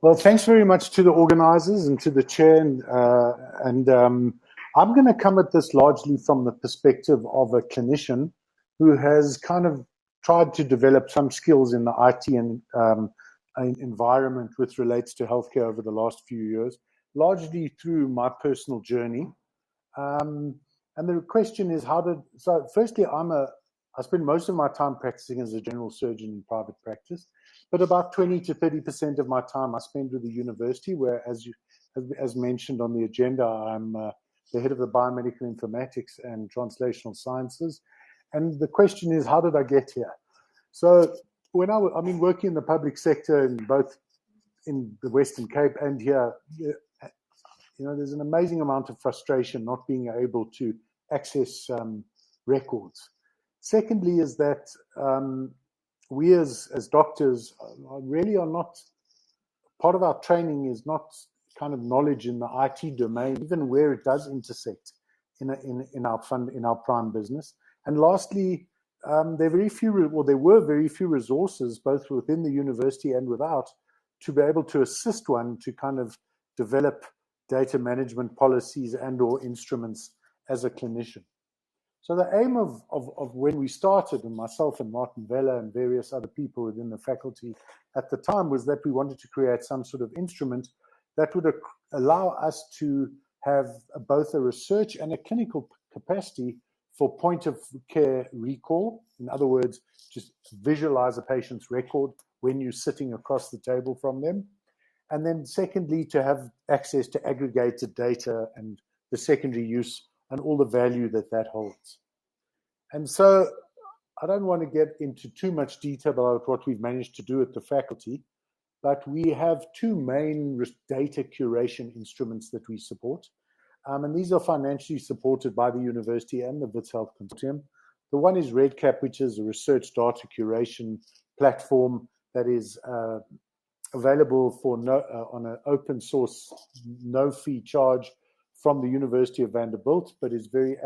Well, thanks very much to the organizers and to the chair. I'm going to come at this largely from the perspective of a clinician who has kind of tried to develop some skills in the IT and environment which relates to healthcare over the last few years, largely through my personal journey. And the question is, so firstly, I spend most of my time practicing as a general surgeon in private practice, but about 20 to 30% of my time I spend with the university, where, as mentioned on the agenda, I'm the head of the biomedical informatics and translational sciences. And the question is, how did I get here? So when I've been working in the public sector, in both in the Western Cape and here, there's an amazing amount of frustration not being able to access records. Secondly is that we as doctors really are not, part of our training is not kind of knowledge in the IT domain, even where it does intersect in our prime business. And lastly, there were very few resources, both within the university and without, to be able to assist one to kind of develop data management policies and or instruments as a clinician. So the aim of when we started, and myself and Martin Vella and various other people within the faculty at the time, was that we wanted to create some sort of instrument that would allow us to have both a research and a clinical capacity for point of care recall. In other words, just visualize a patient's record when you're sitting across the table from them. And then secondly, to have access to aggregated data and the secondary use and all the value that holds. And so I don't want to get into too much detail about what we've managed to do at the faculty, but we have two main data curation instruments that we support. And these are financially supported by the university and the WITS Health Consortium. The one is REDCap, which is a research data curation platform that is available for on an open source, no fee charge from the University of Vanderbilt, but is we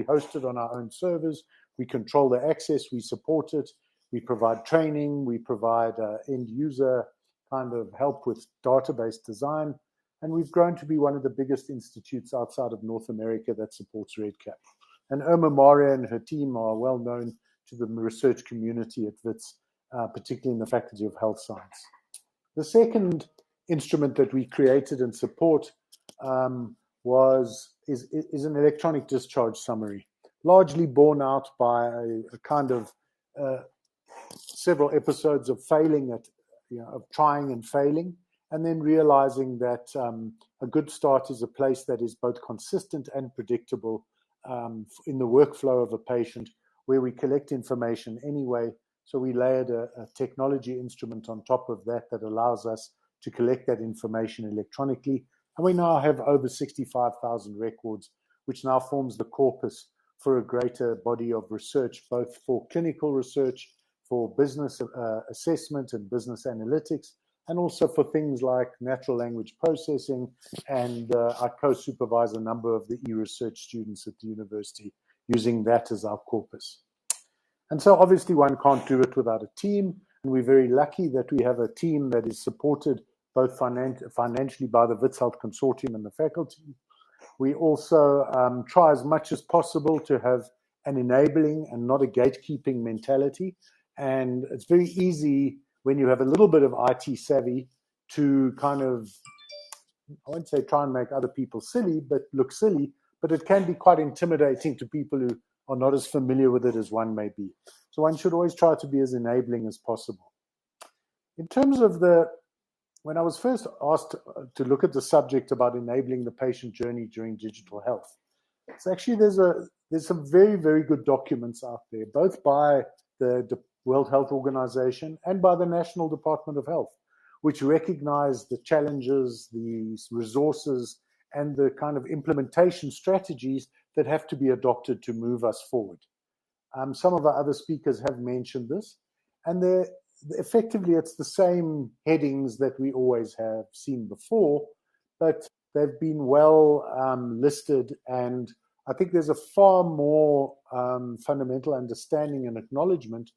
host it on our own servers. We control the access, we support it, we provide training, we provide end user kind of help with database design. And we've grown to be one of the biggest institutes outside of North America that supports REDCap. And Irma Maria and her team are well known to the research community at WITS, particularly in the Faculty of Health Science. The second instrument that we created and support is an electronic discharge summary, largely borne out by a kind of several episodes of of trying and failing, and then realizing that a good start is a place that is both consistent and predictable in the workflow of a patient, where we collect information anyway. So we layered a technology instrument on top of that allows us to collect that information electronically. And we now have over 65,000 records, which now forms the corpus for a greater body of research, both for clinical research, for business assessment and business analytics, and also for things like natural language processing. And I co-supervise a number of the e-research students at the university using that as our corpus. And so obviously one can't do it without a team, and we're very lucky that we have a team that is supported both financially by the WITS Health Consortium and the faculty. We also try as much as possible to have an enabling and not a gatekeeping mentality. And it's very easy when you have a little bit of IT savvy to kind of, I won't say try and make other people silly, but look silly, but it can be quite intimidating to people who are not as familiar with it as one may be. So one should always try to be as enabling as possible. In terms of when I was first asked to look at the subject about enabling the patient journey during digital health, it's actually, there's some very, very good documents out there, both by the World Health Organization and by the National Department of Health, which recognize the challenges, the resources, and the kind of implementation strategies that have to be adopted to move us forward. Some of our other speakers have mentioned this, and effectively it's the same headings that we always have seen before, but they've been well listed, and I think there's a far more fundamental understanding and acknowledgement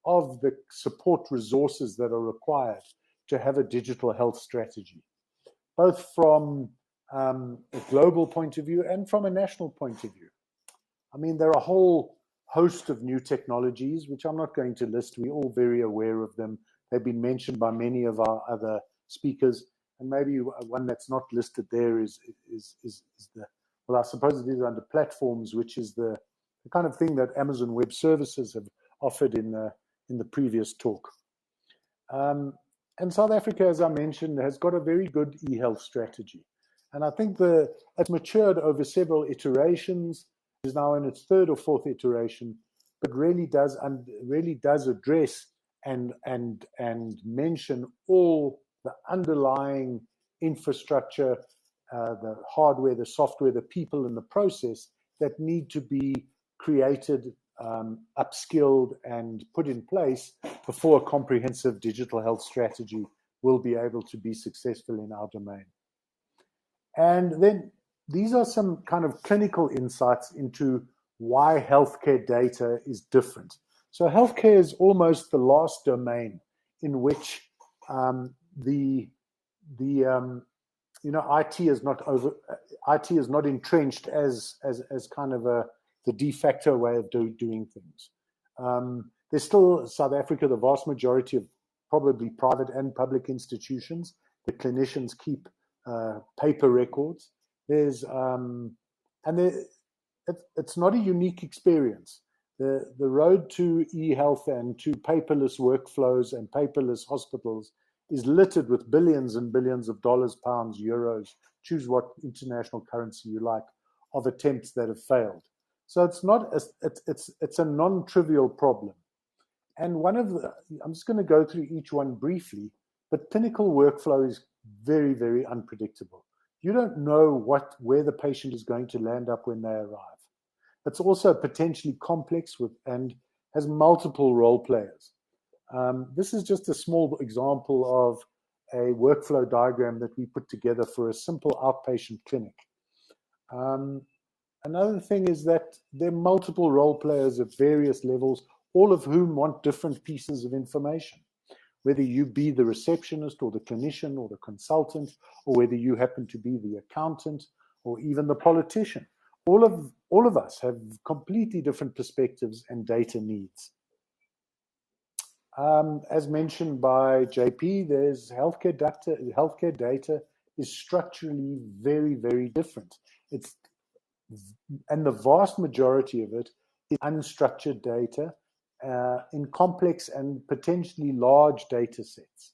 of the support resources that are required to have a digital health strategy, both from a global point of view and from a national point of view. I mean, there are a whole host of new technologies, which I'm not going to list. We're all very aware of them. They've been mentioned by many of our other speakers. And maybe one that's not listed there is the, well, I suppose it is under platforms, which is the kind of thing that Amazon Web Services have offered in the previous talk. And South Africa, as I mentioned, has got a very good e-health strategy. And I think it's matured over several iterations, is now in its third or fourth iteration, but really does address and mention all the underlying infrastructure, the hardware, the software, the people in the process that need to be created, upskilled, and put in place before a comprehensive digital health strategy will be able to be successful in our domain. And then these are some kind of clinical insights into why healthcare data is different. So healthcare is almost the last domain in which IT is not entrenched as kind of the de facto way of doing things. There's still South Africa, the vast majority of probably private and public institutions. The clinicians keep paper records. It's not a unique experience. The road to e-health and to paperless workflows and paperless hospitals is littered with billions and billions of dollars, pounds, euros, choose what international currency you like, of attempts that have failed. So it's a non-trivial problem. And I'm just going to go through each one briefly, but clinical workflow is very, very unpredictable. You don't know where the patient is going to land up when they arrive. It's also potentially complex and has multiple role players. This is just a small example of a workflow diagram that we put together for a simple outpatient clinic. Another thing is that there are multiple role players at various levels, all of whom want different pieces of information. Whether you be the receptionist or the clinician or the consultant, or whether you happen to be the accountant or even the politician, all of us have completely different perspectives and data needs. As mentioned by JP, there's healthcare data is structurally very, very different. And the vast majority of it is unstructured data in complex and potentially large data sets.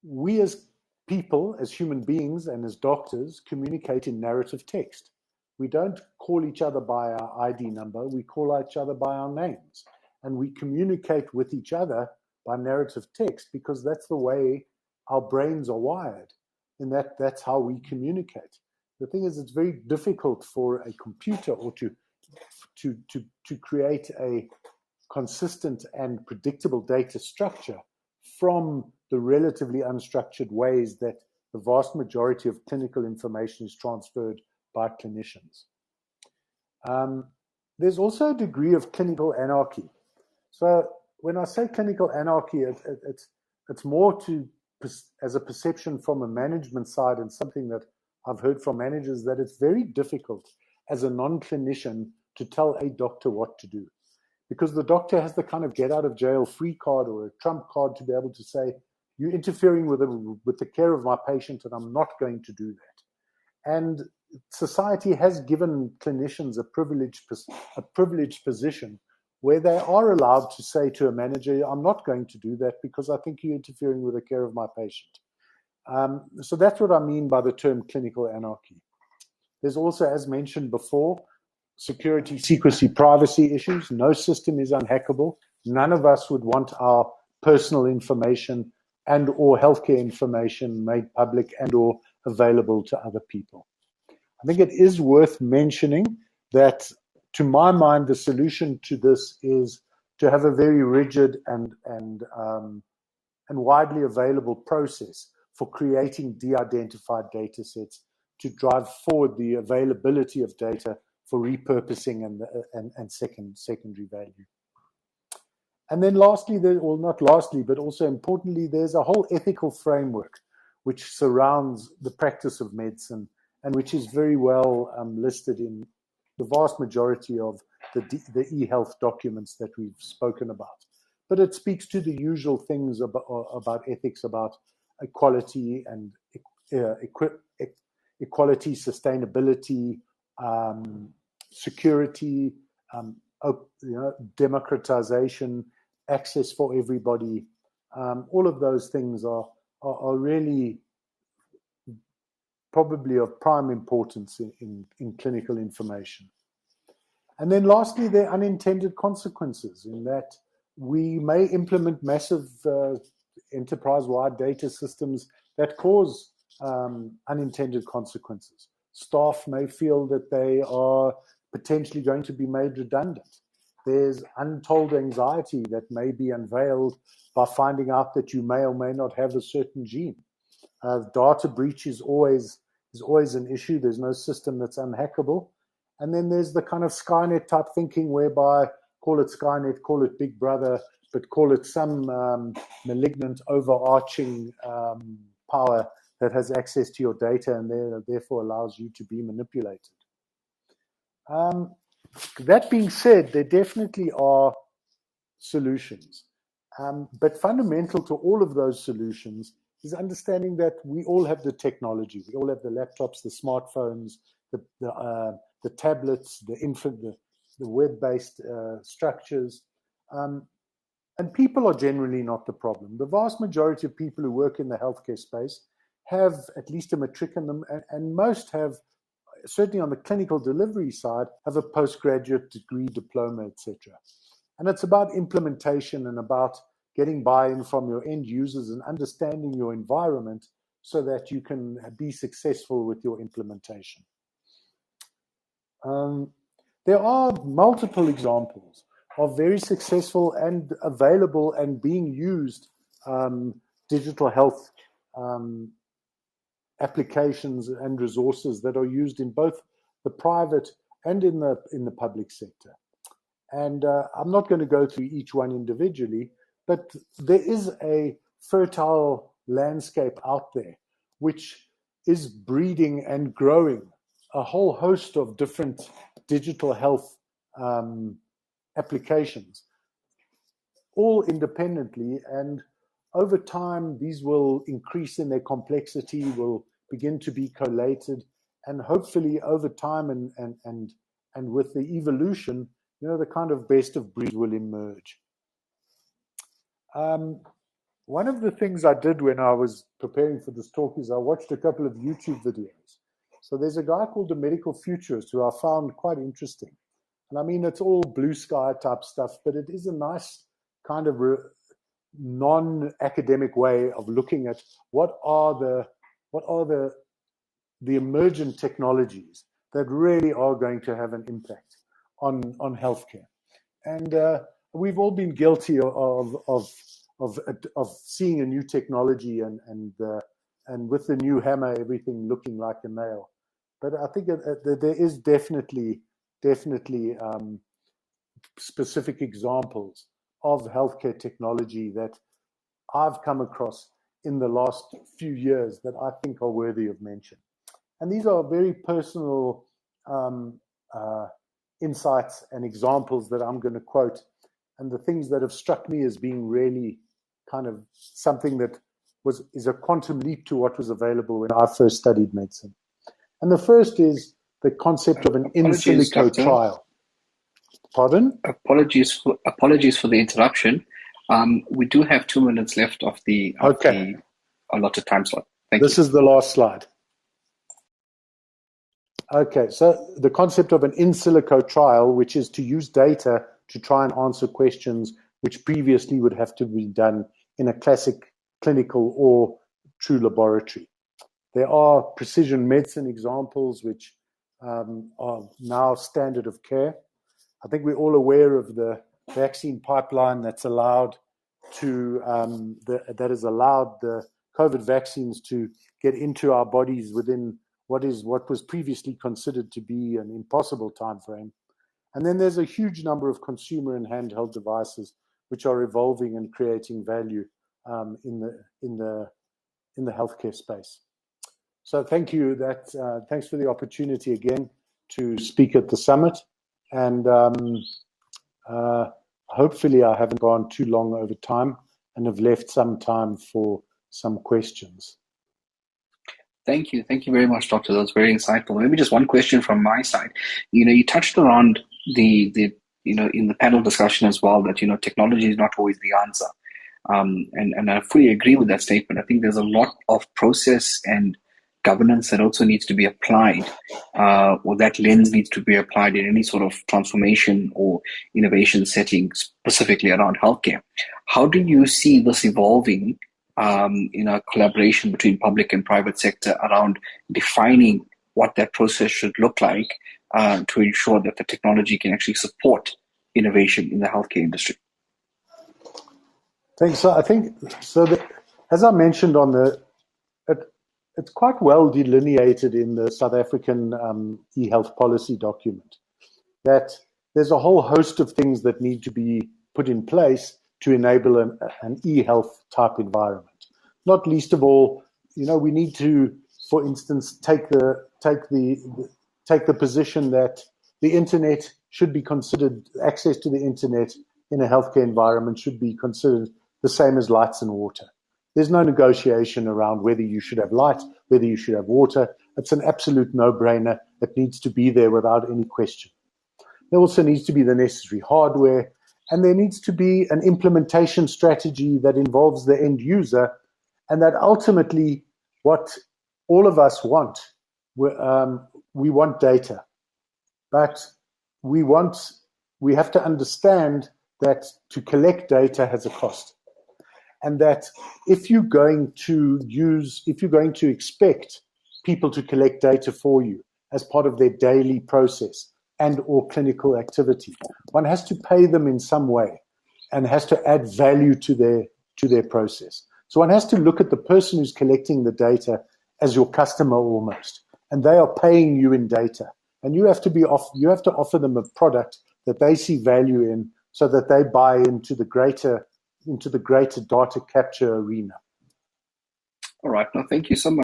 We as people, as human beings and as doctors, communicate in narrative text. We don't call each other by our ID number, we call each other by our names. And we communicate with each other by narrative text because that's the way our brains are wired, and that's how we communicate. The thing is, it's very difficult for a computer or to create a consistent and predictable data structure from the relatively unstructured ways that the vast majority of clinical information is transferred by clinicians. There's also a degree of clinical anarchy. So when I say clinical anarchy, it's more as a perception from a management side, and something that I've heard from managers, that it's very difficult as a non-clinician to tell a doctor what to do, because the doctor has the kind of get out of jail free card or a trump card to be able to say, you're interfering with the care of my patient and I'm not going to do that. And society has given clinicians a privileged position where they are allowed to say to a manager, I'm not going to do that because I think you're interfering with the care of my patient. So that's what I mean by the term clinical anarchy. There's also, as mentioned before, security, secrecy, privacy issues. No system is unhackable. None of us would want our personal information and or healthcare information made public and or available to other people. I think it is worth mentioning that, to my mind, the solution to this is to have a very rigid and widely available process for creating de-identified data sets to drive forward the availability of data for repurposing and secondary value. And then lastly, or not lastly, but also importantly, there's a whole ethical framework which surrounds the practice of medicine and which is very well listed in the vast majority of the e-health documents that we've spoken about. But it speaks to the usual things about ethics, about equality and equality, sustainability, security, democratization, access for everybody. All of those things are really probably of prime importance in clinical information. And then lastly, there are unintended consequences in that we may implement massive enterprise-wide data systems that cause unintended consequences. Staff may feel that they are potentially going to be made redundant. There's untold anxiety that may be unveiled by finding out that you may or may not have a certain gene. Data breach is always an issue. There's no system that's unhackable. And then there's the kind of Skynet type thinking whereby call it Skynet, call it Big Brother, but call it some malignant overarching power that has access to your data and therefore allows you to be manipulated. That being said, there definitely are solutions. But fundamental to all of those solutions is understanding that we all have the technology. We all have the laptops, the smartphones, the tablets, the web-based structures. And people are generally not the problem. The vast majority of people who work in the healthcare space have at least a matric in them, and most have, certainly on the clinical delivery side, have a postgraduate degree, diploma, etc. And it's about implementation and about getting buy-in from your end users and understanding your environment so that you can be successful with your implementation. There are multiple examples of very successful and available and being used digital health applications and resources that are used in both the private and in the public sector. And I'm not going to go through each one individually, but there is a fertile landscape out there which is breeding and growing a whole host of different digital health applications, all independently. And over time, these will increase in their complexity, will begin to be collated, and hopefully over time and with the evolution, the kind of best of breed will emerge. One of the things I did when I was preparing for this talk is I watched a couple of YouTube videos. So there's a guy called the Medical Futurist who I found quite interesting. And I mean, it's all blue sky type stuff, but it is a nice kind of non-academic way of looking at what are the emergent technologies that really are going to have an impact on healthcare. And we've all been guilty of seeing a new technology and with the new hammer, everything looking like a nail. But I think that there is definitely specific examples of healthcare technology that I've come across in the last few years that I think are worthy of mention. And these are very personal insights and examples that I'm going to quote, and the things that have struck me as being really kind of something that is a quantum leap to what was available when I first studied medicine. And the first is the concept of an in silico trial. Pardon? Apologies for the interruption. We do have 2 minutes left of the allotted time slot. Thank you. This is the last slide. Okay, so the concept of an in silico trial, which is to use data to try and answer questions which previously would have to be done in a classic clinical or true laboratory. There are precision medicine examples which are now standard of care. I think we're all aware of the vaccine pipeline that's allowed that has allowed the COVID vaccines to get into our bodies within what was previously considered to be an impossible time frame. And then there's a huge number of consumer and handheld devices which are evolving and creating value in the healthcare space. So thank you. Thanks for the opportunity again to speak at the summit, and hopefully I haven't gone too long over time and have left some time for some questions. Thank you. Thank you very much, Doctor. That was very insightful. Maybe just one question from my side. You touched around the in the panel discussion as well that, technology is not always the answer. And I fully agree with that statement. I think there's a lot of process and governance that also needs to be applied, or that lens needs to be applied in any sort of transformation or innovation setting, specifically around healthcare. How do you see this evolving in a collaboration between public and private sector around defining what that process should look like to ensure that the technology can actually support innovation in the healthcare industry? Thanks. So I think, as I mentioned it's quite well delineated in the South African e-health policy document that there's a whole host of things that need to be put in place to enable an e-health type environment. Not least of all, we need to, for instance, take the position that the internet should be considered, access to the internet in a healthcare environment should be considered the same as lights and water. There's no negotiation around whether you should have light, whether you should have water. It's an absolute no-brainer. It needs to be there without any question. There also needs to be the necessary hardware, and there needs to be an implementation strategy that involves the end user, and that ultimately what all of us want, we want data. But we have to understand that to collect data has a cost. And that if you're going to expect people to collect data for you as part of their daily process and or clinical activity, one has to pay them in some way and has to add value to their process. So one has to look at the person who's collecting the data as your customer almost, and they are paying you in data. And you have to offer them a product that they see value in, so that they buy into the greater data capture arena. All right. Now, thank you so much.